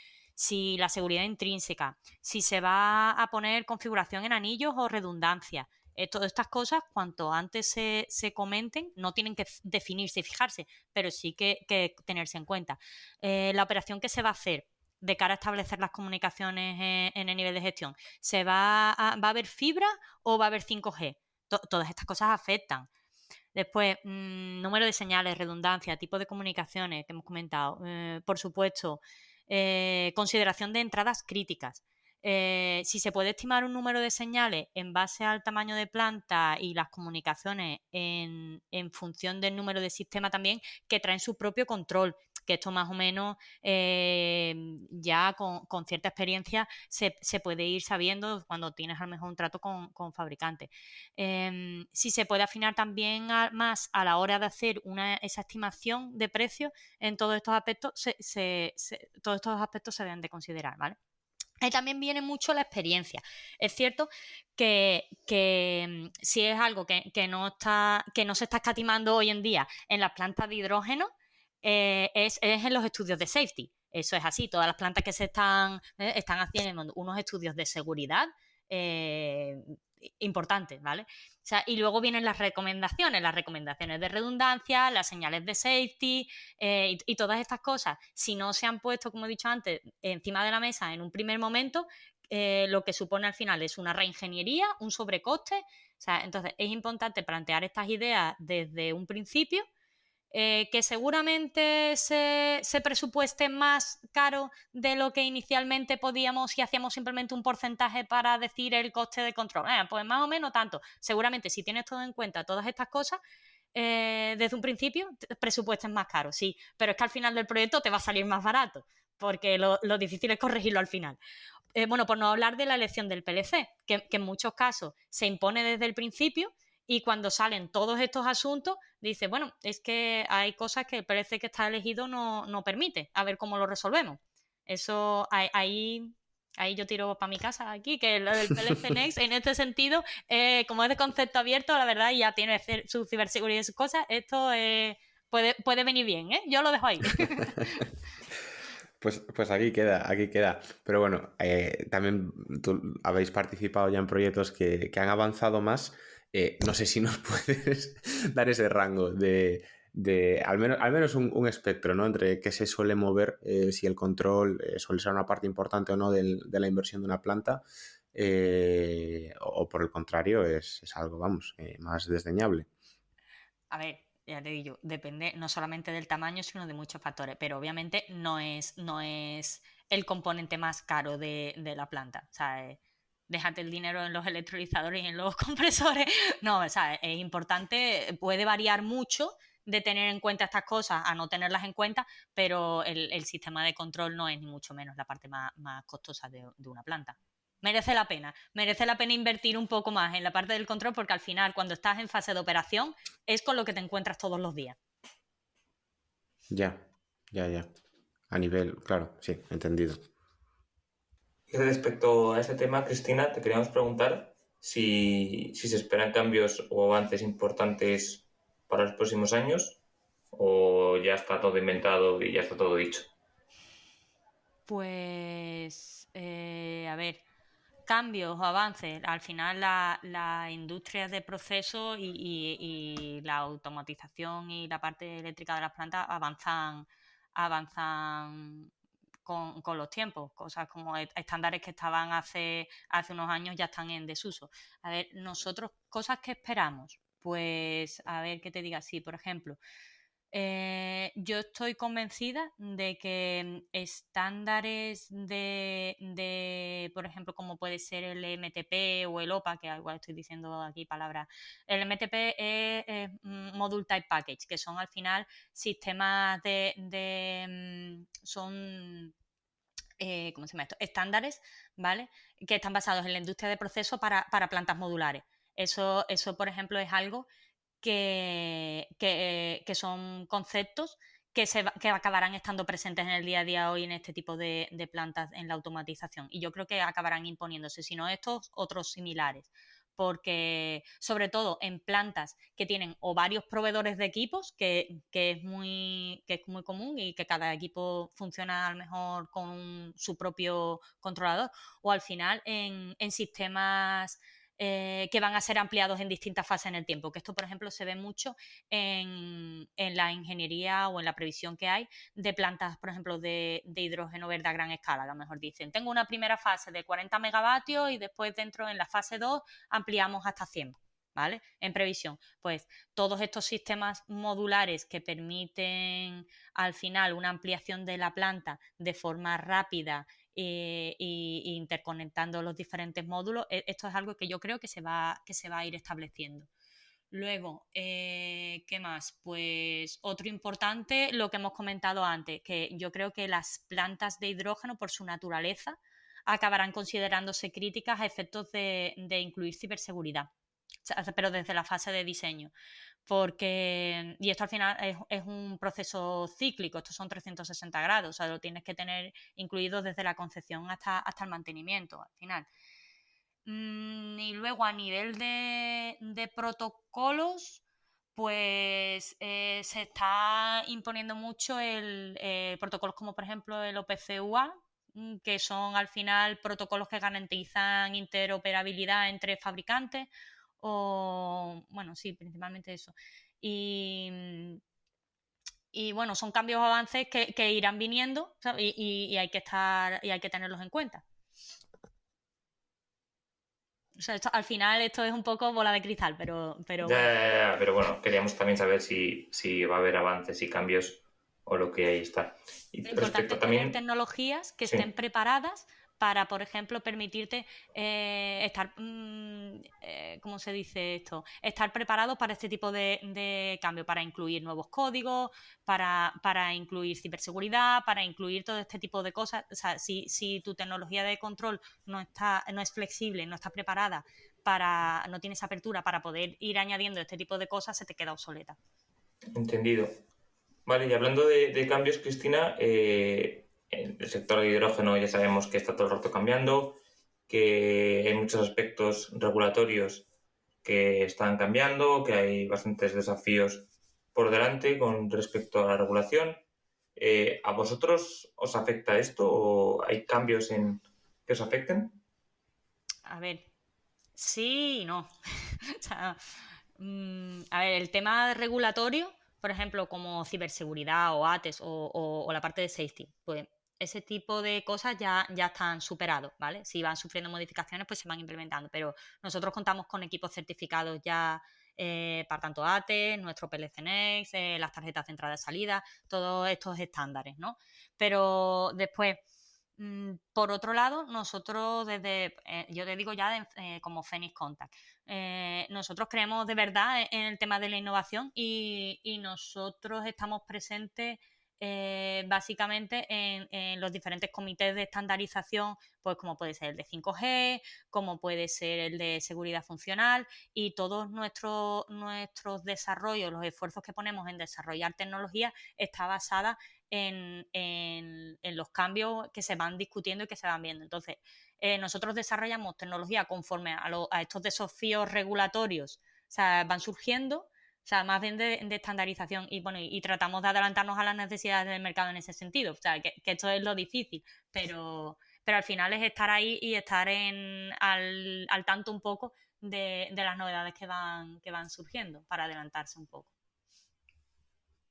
Speaker 3: la seguridad intrínseca, si se va a poner configuración en anillos o redundancia. Todas estas cosas, cuanto antes se comenten, no tienen que definirse y fijarse, pero sí que tenerse en cuenta. La operación que se va a hacer de cara a establecer las comunicaciones en el nivel de gestión, ¿va a haber fibra o va a haber 5G? Todas estas cosas afectan. Después, número de señales, redundancia, tipo de comunicaciones que hemos comentado. Por supuesto, consideración de entradas críticas. Si se puede estimar un número de señales en base al tamaño de planta y las comunicaciones en función del número de sistema también, que traen su propio control. que esto más o menos ya con cierta experiencia se puede ir sabiendo cuando tienes a lo mejor un trato con fabricantes. Si se puede afinar también más a la hora de hacer esa estimación de precio, en todos estos aspectos todos estos aspectos se deben de considerar, ¿vale? Ahí también viene mucho la experiencia. Es cierto que si es algo que no se está escatimando hoy en día en las plantas de hidrógeno, es en los estudios de safety. Eso es así. Todas las plantas que se están haciendo unos estudios de seguridad importantes, ¿vale? O sea, y luego vienen las recomendaciones de redundancia, las señales de safety y todas estas cosas. Si no se han puesto, como he dicho antes, encima de la mesa en un primer momento, lo que supone al final es una reingeniería, un sobrecoste. O sea, entonces es importante plantear estas ideas desde un principio, que seguramente se presupueste más caro de lo que inicialmente podíamos si hacíamos simplemente un porcentaje para decir el coste de control. Pues más o menos tanto. Seguramente si tienes todo en cuenta todas estas cosas, desde un principio presupuestes más caro, sí, pero es que al final del proyecto te va a salir más barato, porque lo difícil es corregirlo al final. Bueno, por no hablar de la elección del PLC, que en muchos casos se impone desde el principio. Y cuando salen todos estos asuntos, dice, bueno, es que hay cosas que el PLC que está elegido no permite. A ver cómo lo resolvemos. Eso, ahí yo tiro para mi casa aquí, que el PLC Next, en este sentido, como es de concepto abierto, la verdad, y ya tiene su ciberseguridad y sus cosas, esto puede venir bien, ¿eh? Yo lo dejo ahí.
Speaker 1: Pues aquí queda, aquí queda. Pero bueno, también habéis participado ya en proyectos que han avanzado más. No sé si nos puedes dar ese rango de al menos un espectro, ¿no? Entre qué se suele mover, si el control suele ser una parte importante o no de la inversión de una planta, o por el contrario, es algo, vamos, más desdeñable.
Speaker 3: A ver, ya te digo, depende no solamente del tamaño, sino de muchos factores, pero obviamente no es el componente más caro de la planta. O sea, déjate el dinero en los electrolizadores y en los compresores. No, o sea, es importante, puede variar mucho de tener en cuenta estas cosas a no tenerlas en cuenta, pero el sistema de control no es ni mucho menos la parte más costosa de una planta. Merece la pena invertir un poco más en la parte del control, porque al final, cuando estás en fase de operación, es con lo que te encuentras todos los días.
Speaker 1: Ya. A nivel, claro, sí, entendido.
Speaker 2: Y respecto a ese tema, Cristina, te queríamos preguntar si se esperan cambios o avances importantes para los próximos años o ya está todo inventado y ya está todo dicho.
Speaker 3: Pues, a ver, cambios o avances. Al final la industria de procesos y la automatización y la parte eléctrica de las plantas avanzan con los tiempos. Cosas como estándares que estaban hace unos años ya están en desuso. A ver, nosotros, cosas que esperamos. Pues, a ver, ¿qué te diga? Sí, por ejemplo, yo estoy convencida de que estándares por ejemplo, como puede ser el MTP o el OPA, que igual estoy diciendo aquí palabras. El MTP es Module Type Package, que son al final sistemas son ¿cómo se llama esto? Estándares, ¿vale? Que están basados en la industria de proceso para plantas modulares. Eso, por ejemplo, es algo que son conceptos que acabarán estando presentes en el día a día hoy en este tipo de plantas en la automatización. Y yo creo que acabarán imponiéndose, si no estos, otros similares. Porque, sobre todo en plantas que tienen o varios proveedores de equipos, que es muy común y que cada equipo funciona a lo mejor con su propio controlador, o al final en sistemas que van a ser ampliados en distintas fases en el tiempo, que esto, por ejemplo, se ve mucho en la ingeniería o en la previsión que hay de plantas, por ejemplo, de hidrógeno verde a gran escala. A lo mejor dicen, tengo una primera fase de 40 megavatios y después dentro en la fase 2 ampliamos hasta 100. ¿Vale? En previsión. Pues todos estos sistemas modulares que permiten al final una ampliación de la planta de forma rápida e interconectando los diferentes módulos, esto es algo que yo creo que se va a ir estableciendo. Luego, ¿qué más? Pues otro importante, lo que hemos comentado antes, que yo creo que las plantas de hidrógeno, por su naturaleza, acabarán considerándose críticas a efectos de incluir ciberseguridad, pero desde la fase de diseño. Porque, y esto al final es un proceso cíclico, estos son 360 grados, o sea, lo tienes que tener incluido desde la concepción hasta el mantenimiento, al final. Y luego a nivel de protocolos, pues se está imponiendo mucho protocolos como por ejemplo el OPC-UA, que son al final protocolos que garantizan interoperabilidad entre fabricantes, o bueno, sí, principalmente eso. Y bueno, son cambios o avances que irán viniendo, ¿sabes? Y hay que tenerlos en cuenta. O sea, al final esto es un poco bola de cristal, pero bueno.
Speaker 2: Pero bueno, queríamos también saber si va a haber avances y cambios o lo que ahí está. Y
Speaker 3: Lo importante
Speaker 2: respecto
Speaker 3: es tener
Speaker 2: también,
Speaker 3: tecnologías que estén
Speaker 2: sí,
Speaker 3: preparadas para, por ejemplo, permitirte estar, ¿cómo se dice esto? Estar preparado para este tipo de cambio, para incluir nuevos códigos, para incluir ciberseguridad, para incluir todo este tipo de cosas. O sea, si tu tecnología de control no es flexible, no está preparada no tienes apertura para poder ir añadiendo este tipo de cosas, se te queda obsoleta.
Speaker 2: entendido. Vale, y hablando de cambios, Cristina, en el sector de hidrógeno ya sabemos que está todo el rato cambiando, que hay muchos aspectos regulatorios que están cambiando, que hay bastantes desafíos por delante con respecto a la regulación. ¿A vosotros os afecta esto o hay cambios que os afecten?
Speaker 3: A ver, sí y no. O sea, a ver, el tema regulatorio, por ejemplo, como ciberseguridad o ATES o la parte de safety, pues ese tipo de cosas ya están superados, ¿vale? Si van sufriendo modificaciones, pues se van implementando. Pero nosotros contamos con equipos certificados ya para tanto ATES, nuestro PLC Next, las tarjetas de entrada y salida, todos estos estándares, ¿no? Pero después por otro lado, nosotros yo te digo ya como Phoenix Contact, nosotros creemos de verdad en el tema de la innovación y nosotros estamos presentes básicamente en los diferentes comités de estandarización, pues como puede ser el de 5G, como puede ser el de seguridad funcional y todos nuestros desarrollos, los esfuerzos que ponemos en desarrollar tecnología está basada en los cambios que se van discutiendo y que se van viendo. Entonces, nosotros desarrollamos tecnología conforme a estos desafíos regulatorios, o sea, van surgiendo, o sea, más bien de estandarización y bueno, y tratamos de adelantarnos a las necesidades del mercado en ese sentido. O sea, que esto es lo difícil, pero al final es estar ahí y estar al tanto un poco de las novedades que van surgiendo para adelantarse un poco.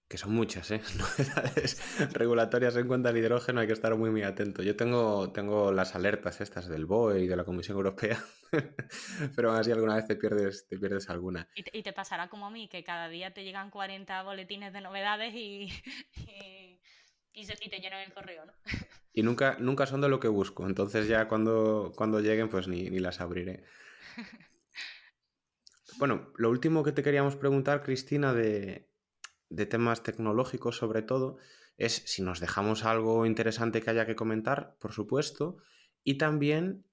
Speaker 1: Que son muchas, ¿eh? Novedades
Speaker 3: Son muchas.
Speaker 1: regulatorias en cuanto al hidrógeno, hay que estar muy atento. Yo tengo las alertas estas del BOE y de la Comisión Europea, pero aún así alguna vez te pierdes alguna.
Speaker 3: Y te pasará como a mí, que cada día te llegan 40 boletines de novedades y te llenan el correo, ¿no?
Speaker 1: Y nunca son de lo que busco, entonces ya cuando lleguen pues ni las abriré. Bueno, lo último que te queríamos preguntar, Cristina, de temas tecnológicos sobre todo, es si nos dejamos algo interesante que haya que comentar, por supuesto, y también,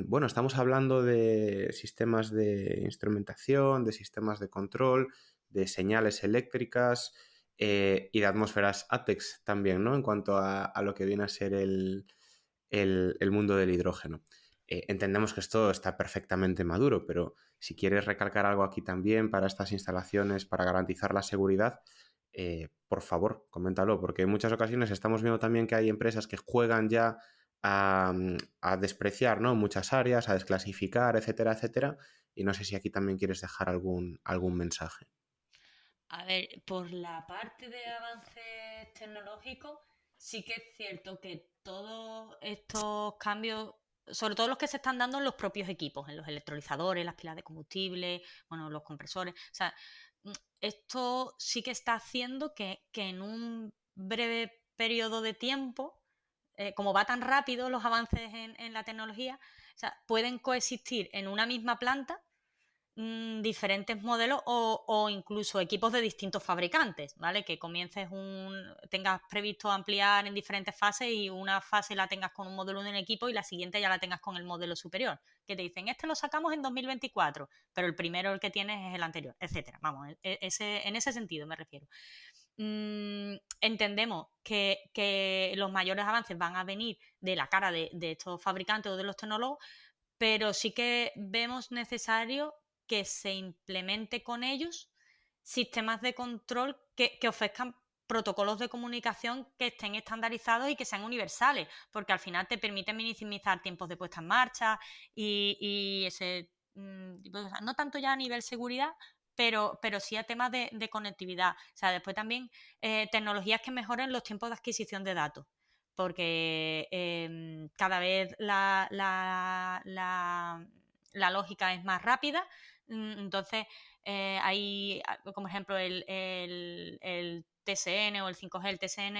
Speaker 1: bueno, estamos hablando de sistemas de instrumentación, de sistemas de control, de señales eléctricas y de atmósferas ATEX también, ¿no? En cuanto a lo que viene a ser el mundo del hidrógeno. Entendemos que esto está perfectamente maduro, pero si quieres recalcar algo aquí también para estas instalaciones, para garantizar la seguridad, por favor, coméntalo, porque en muchas ocasiones estamos viendo también que hay empresas que juegan ya a despreciar, ¿no? Muchas áreas, a desclasificar, etcétera, etcétera, y no sé si aquí también quieres dejar algún mensaje.
Speaker 3: A ver, por la parte de avances tecnológicos, sí que es cierto que todos estos cambios, sobre todo los que se están dando en los propios equipos, en los electrolizadores, las pilas de combustible, bueno, los compresores, o sea, esto sí que está haciendo que en un breve periodo de tiempo, como va tan rápido los avances en la tecnología, o sea, pueden coexistir en una misma planta diferentes modelos o incluso equipos de distintos fabricantes, ¿vale? Que tengas previsto ampliar en diferentes fases y una fase la tengas con un modelo de un equipo y la siguiente ya la tengas con el modelo superior. Que te dicen, este lo sacamos en 2024, pero el primero el que tienes es el anterior, etcétera. Vamos, en ese sentido me refiero. Entendemos que los mayores avances van a venir de la cara de estos fabricantes o de los tecnólogos, pero sí que vemos necesario que se implemente con ellos sistemas de control que ofrezcan protocolos de comunicación que estén estandarizados y que sean universales, porque al final te permiten minimizar tiempos de puesta en marcha y ese tipo de cosas. No tanto ya a nivel seguridad, pero sí a temas de conectividad. O sea, después también tecnologías que mejoren los tiempos de adquisición de datos, porque cada vez la lógica es más rápida. Entonces, hay, como ejemplo, el TSN o el 5G. El TSN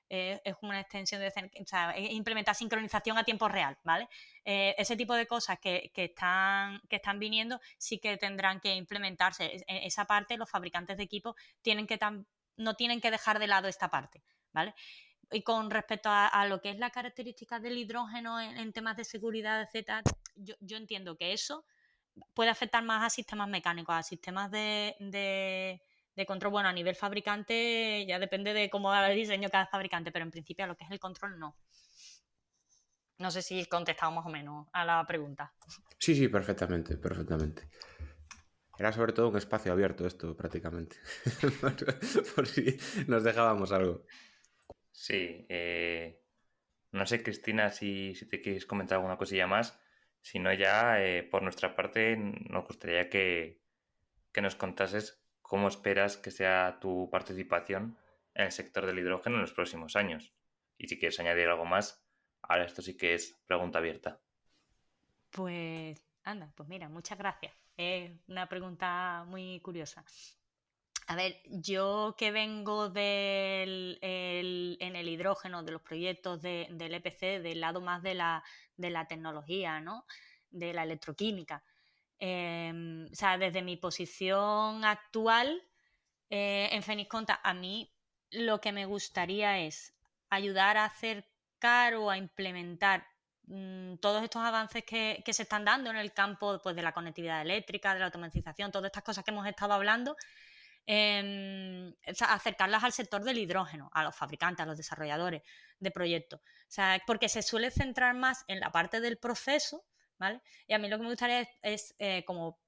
Speaker 3: es una extensión de, o sea, es implementar sincronización a tiempo real, ¿vale? Ese tipo de cosas que están viniendo sí que tendrán que implementarse. Esa parte, los fabricantes de equipos no tienen que dejar de lado esta parte, ¿vale? Y con respecto a lo que es la característica del hidrógeno en temas de seguridad, etcétera, yo entiendo que eso puede afectar más a sistemas mecánicos, a sistemas de control. Bueno, a nivel fabricante ya depende de cómo haga el diseño cada fabricante, pero en principio a lo que es el control no. No sé si he contestado más o menos a la pregunta.
Speaker 1: Sí, perfectamente. Era sobre todo un espacio abierto esto, prácticamente. Por si nos dejábamos algo.
Speaker 2: Sí, no sé, Cristina, si te quieres comentar alguna cosilla más. Si no, ya por nuestra parte nos gustaría que nos contases cómo esperas que sea tu participación en el sector del hidrógeno en los próximos años. Y si quieres añadir algo más, ahora esto sí que es pregunta abierta.
Speaker 3: Pues anda, pues mira, muchas gracias. Es una pregunta muy curiosa. A ver, yo que vengo en el hidrógeno, de los proyectos del EPC, del lado más de la tecnología, ¿no? De la electroquímica. O sea, desde mi posición actual en Fénix Conta, a mí lo que me gustaría es ayudar a acercar o a implementar todos estos avances que se están dando en el campo, pues, de la conectividad eléctrica, de la automatización, todas estas cosas que hemos estado hablando, o sea, acercarlas al sector del hidrógeno, a los fabricantes, a los desarrolladores de proyectos. O sea, porque se suele centrar más en la parte del proceso, ¿vale? Y a mí lo que me gustaría es como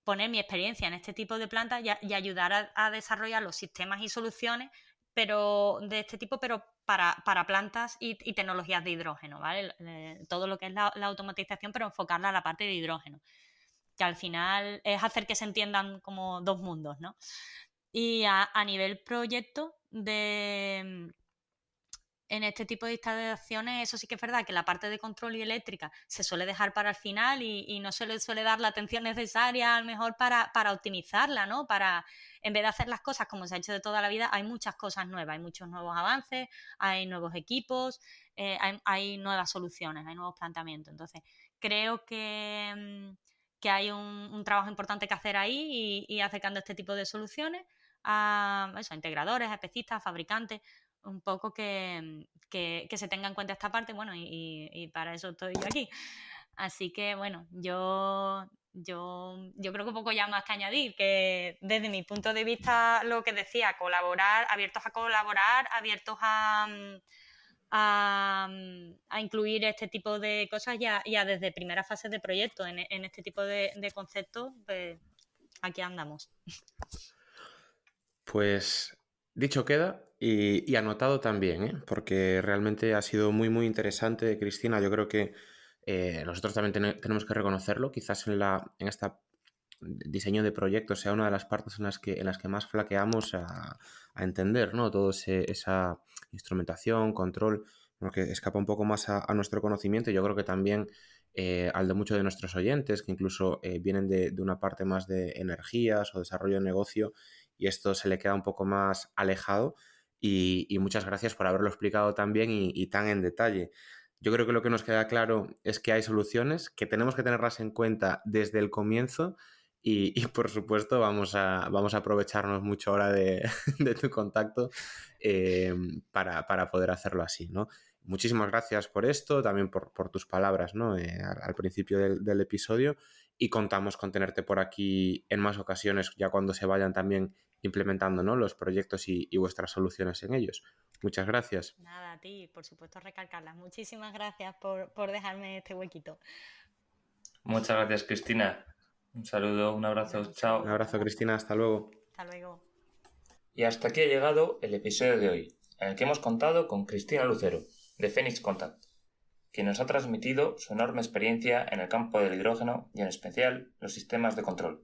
Speaker 3: poner mi experiencia en este tipo de plantas y ayudar a desarrollar los sistemas y soluciones de este tipo, pero para plantas y tecnologías de hidrógeno, ¿vale? Todo lo que es la automatización, pero enfocarla a la parte de hidrógeno, que al final es hacer que se entiendan como dos mundos, ¿no? Y a nivel proyecto en este tipo de instalaciones, eso sí que es verdad, que la parte de control y eléctrica se suele dejar para el final y no se le suele dar la atención necesaria, a lo mejor para optimizarla, ¿no? En vez de hacer las cosas como se ha hecho de toda la vida, hay muchas cosas nuevas, hay muchos nuevos avances, hay nuevos equipos, hay nuevas soluciones, hay nuevos planteamientos. Entonces, creo que hay un trabajo importante que hacer ahí y acercando este tipo de soluciones a integradores, a especistas, a fabricantes, un poco que se tenga en cuenta esta parte, bueno, y para eso estoy yo aquí. Así que, bueno, yo creo que un poco ya más que añadir, que desde mi punto de vista, lo que decía, abiertos a colaborar, abiertos a incluir este tipo de cosas ya desde primeras fases de proyecto en este tipo de conceptos, pues aquí andamos.
Speaker 1: Pues dicho queda y anotado también, ¿eh? Porque realmente ha sido muy interesante, Cristina. Yo creo que nosotros también tenemos que reconocerlo. Quizás en este diseño de proyectos sea una de las partes en las que más flaqueamos a entender, ¿no? Toda esa instrumentación, control, porque escapa un poco más a nuestro conocimiento. Yo creo que también al de muchos de nuestros oyentes, que incluso vienen de una parte más de energías o desarrollo de negocio, y esto se le queda un poco más alejado. Y muchas gracias por haberlo explicado tan bien y tan en detalle. Yo creo que lo que nos queda claro es que hay soluciones, que tenemos que tenerlas en cuenta desde el comienzo y por supuesto vamos a aprovecharnos mucho ahora de tu contacto para poder hacerlo así, ¿no? Muchísimas gracias por esto, también por tus palabras, ¿no? Al principio del episodio, y contamos con tenerte por aquí en más ocasiones ya cuando se vayan también implementando, ¿no?, los proyectos y vuestras soluciones en ellos. Muchas gracias.
Speaker 3: Nada, a ti, por supuesto, recalcarlas. Muchísimas gracias por dejarme este huequito.
Speaker 2: Muchas gracias, Cristina. Un saludo, un abrazo, chao.
Speaker 1: Un abrazo, Cristina, hasta luego.
Speaker 3: Hasta luego.
Speaker 2: Y hasta aquí ha llegado el episodio de hoy, en el que hemos contado con Cristina Lucero, de Phoenix Contact, quien nos ha transmitido su enorme experiencia en el campo del hidrógeno y en especial los sistemas de control.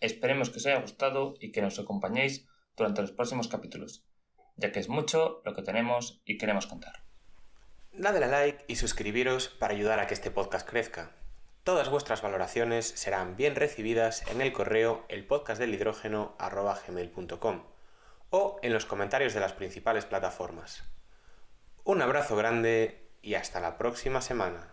Speaker 2: Esperemos que os haya gustado y que nos acompañéis durante los próximos capítulos, ya que es mucho lo que tenemos y queremos contar.
Speaker 1: Dadle a like y suscribiros para ayudar a que este podcast crezca. Todas vuestras valoraciones serán bien recibidas en el correo elpodcastdelhidrógeno@gmail.com o en los comentarios de las principales plataformas. Un abrazo grande y hasta la próxima semana.